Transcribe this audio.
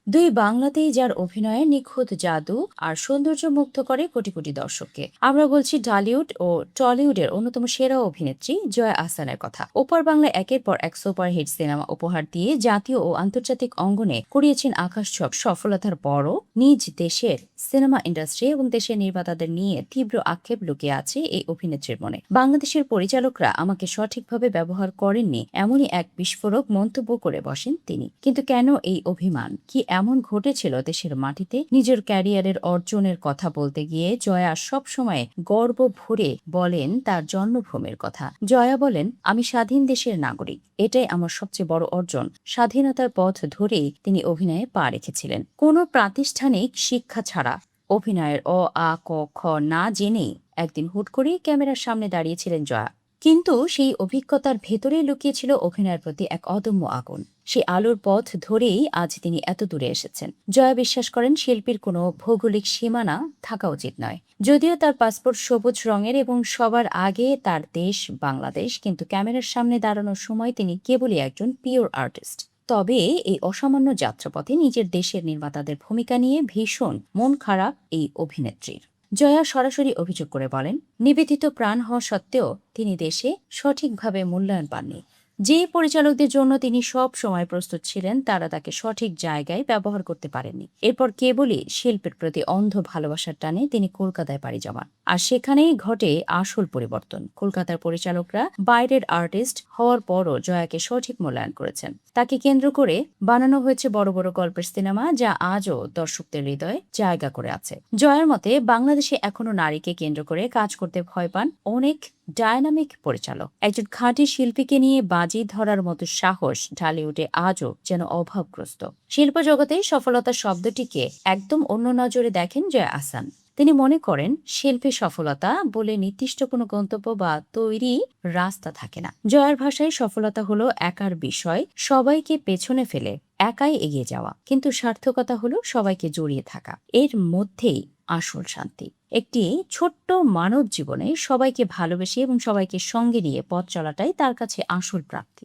দুই বাংলাতেই যার অভিনয়ে নিখুঁত জাদু আর সৌন্দর্য মুগ্ধ করে কোটি কোটি দর্শককে। আমরা বলছি ঢালিউড ও টলিউডের অন্যতম সেরা অভিনেত্রী জয়া আহসানের কথা। ওপার বাংলা একের পর এক সুপারহিট সিনেমা উপহার দিয়ে জাতীয় ও আন্তর্জাতিক অঙ্গনে কুড়িয়েছেন আকাশছোঁয়া সফলতার পরও নিজ দেশের সিনেমা ইন্ডাস্ট্রি এবং দেশের নির্মাতাদের নিয়ে তীব্র আক্ষেপ লুকিয়ে আছে এই অভিনেত্রীর মনে। বাংলাদেশের পরিচালকরা আমাকে সঠিকভাবে ব্যবহার করেননি, এমনই এক বিস্ফোরক মন্তব্য করে বসেন তিনি। কিন্তু কেন এই অভিমান? কি এমন ঘটেছিল দেশের মাটিতে? নিজের ক্যারিয়ারের অর্জনের কথা বলতে গিয়ে জয়া সবসময় গর্ব ভরে বলেন তার জন্মভূমির কথা। জয়া বলেন, আমি স্বাধীন দেশের নাগরিক, এটাই আমার সবচেয়ে বড় অর্জন। স্বাধীনতার পথ ধরেই তিনি অভিনয়ে পা রেখেছিলেন, কোনো প্রাতিষ্ঠানিক শিক্ষা ছাড়া। অভিনয়ের অ আ ক খ না জেনেই একদিন হুট করেই ক্যামেরার সামনে দাঁড়িয়েছিলেন জয়া। কিন্তু সেই অভিজ্ঞতার ভেতরেই লুকিয়েছিল অভিনয়ের প্রতি এক অদম্য আগুন। সেই আলোর পথ ধরেই আজ তিনি এত দূরে এসেছেন। জয়া বিশ্বাস করেন শিল্পীর কোনো ভৌগোলিক সীমানা থাকা উচিত নয়। যদিও তার পাসপোর্ট সবুজ রঙের এবং সবার আগে তার দেশ বাংলাদেশ, কিন্তু ক্যামেরার সামনে দাঁড়ানোর সময় তিনি কেবলই একজন পিওর আর্টিস্ট। তবে এই অসামান্য যাত্রাপথে নিজের দেশের নির্মাতাদের ভূমিকা নিয়ে ভীষণ মন খারাপ এই অভিনেত্রীর। জয়া সরাসরি অভিযোগ করে বলেন, নিবেদিত প্রাণ হওয়া সত্ত্বেও তিনি দেশে সঠিকভাবে মূল্যায়ন পাননি। যে পরিচালকদের জন্য তিনি সব সময় প্রস্তুত ছিলেন, তারা তাকে সঠিক জায়গায় ব্যবহার করতে পারেননি। এরপর কেবলই শিল্পের প্রতি অন্ধ ভালোবাসার টানে তিনি কলকাতায় পাড়ি জমান। আর সেখানেই ঘটে আসল পরিবর্তন। কলকাতার পরিচালকরা বাইরের আর্টিস্ট হওয়ার পরও জয়াকে সঠিক মূল্যায়ন করেছেন। তাকে কেন্দ্র করে বানানো হয়েছে বড় বড় গল্পের সিনেমা, যা আজও দর্শকদের হৃদয়ে জায়গা করে আছে। জয়ার মতে বাংলাদেশে এখনো নারীকে কেন্দ্র করে কাজ করতে ভয় পান অনেক ডায়নামিক পরিচালক। একজন খাঁটি শিল্পীকে নিয়ে বাজি ধরার মতো সাহস ঢালিউডে আজও যেন অভাবগ্রস্ত। শিল্প জগতে সফলতা শব্দটিকে একদম অন্য নজরে দেখেন জয়া আহসান। তিনি মনে করেন শিল্পী সফলতা বলে নির্দিষ্ট কোনো গন্তব্য বা তৈরি রাস্তা থাকে না। জয়ার ভাষায় সফলতা হলো একার বিষয়, সবাইকে পেছনে ফেলে একাই এগিয়ে যাওয়া। কিন্তু সার্থকতা হলো সবাইকে জড়িয়ে থাকা, এর মধ্যেই আসল শান্তি। একটি ছোট্ট মানব জীবনে সবাইকে ভালোবেসে এবং সবাইকে সঙ্গে নিয়ে পথ চলাটাই তার কাছে আসল প্রাপ্তি।